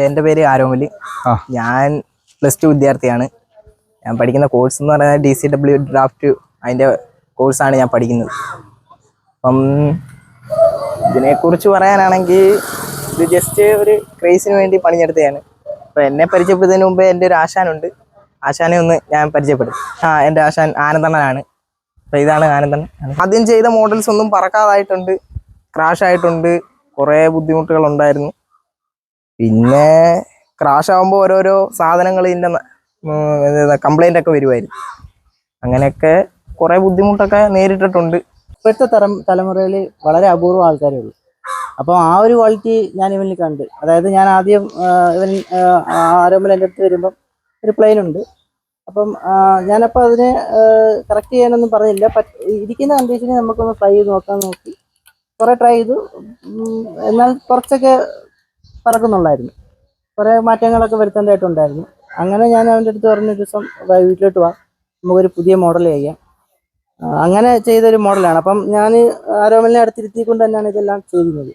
എൻ്റെ പേര് ആരോമൽ. ഞാൻ +2 വിദ്യാർത്ഥിയാണ്. ഞാൻ പഠിക്കുന്ന കോഴ്സ് എന്ന് പറഞ്ഞാൽ DCW ഡ്രാഫ്റ്റ്, അതിൻ്റെ കോഴ്സാണ് ഞാൻ പഠിക്കുന്നത്. അപ്പം ഇതിനെക്കുറിച്ച് പറയാനാണെങ്കിൽ ഇത് ജസ്റ്റ് ഒരു ക്രേസിന് വേണ്ടി പണിഞ്ഞെടുത്തതാണ്. അപ്പോൾ എന്നെ പരിചയപ്പെടുന്നതിന് മുമ്പേ എൻ്റെ ഒരു ആശാനുണ്ട്. ആശാനെ ഒന്ന് ഞാൻ പരിചയപ്പെടും. എൻ്റെ ആശാൻ ആനന്ദണ്ണനാണ്. അപ്പോൾ ഇതാണ് ആനന്ദണ്ണൻ. ആദ്യം ചെയ്ത മോഡൽസ് ഒന്നും പറക്കാതായിട്ടുണ്ട്, ക്രാഷ് ആയിട്ടുണ്ട്, കുറേ ബുദ്ധിമുട്ടുകളുണ്ടായിരുന്നു. പിന്നെ ക്രാഷ് ആകുമ്പോൾ ഓരോരോ സാധനങ്ങൾ ഇതിൻ്റെ കംപ്ലൈൻ്റ് ഒക്കെ വരുമായിരുന്നു. അങ്ങനെയൊക്കെ കുറേ ബുദ്ധിമുട്ടൊക്കെ നേരിട്ടിട്ടുണ്ട്. ഇപ്പോഴത്തെ തലമുറയിൽ വളരെ അപൂർവം ആൾക്കാരേ ഉള്ളൂ. അപ്പോൾ ആ ഒരു ക്വാളിറ്റി ഞാൻ ഇവനിൽ കണ്ട്. അതായത് ഞാൻ ആദ്യം ഇവൻ ആരോമൽ എൻ്റെ അടുത്ത് വരുമ്പം ഒരു പ്ലെയിൻ ഉണ്ട്. അപ്പം ഞാനപ്പോൾ അതിനെ കറക്റ്റ് ചെയ്യാനൊന്നും പറഞ്ഞില്ല. ഇരിക്കുന്ന കണ്ടീഷനിൽ നമുക്കൊന്ന് ട്രൈ ചെയ്ത് നോക്കി കുറേ ട്രൈ ചെയ്തു. എന്നാൽ കുറച്ചൊക്കെ പറക്കുന്നുള്ളായിരുന്നു. കുറേ മാറ്റങ്ങളൊക്കെ വരുത്തേണ്ടതായിട്ടുണ്ടായിരുന്നു. അങ്ങനെ ഞാൻ അവൻ്റെ അടുത്ത് പറഞ്ഞ ദിവസം വീട്ടിലോട്ട് വാ, നമുക്കൊരു പുതിയ മോഡൽ ചെയ്യാം. അങ്ങനെ ചെയ്തൊരു മോഡലാണ്. അപ്പം ഞാൻ ആരോമലിനെ അടുത്തിരുത്തിക്കൊണ്ട് തന്നെയാണ് ഇതെല്ലാം ചെയ്യുന്നത്.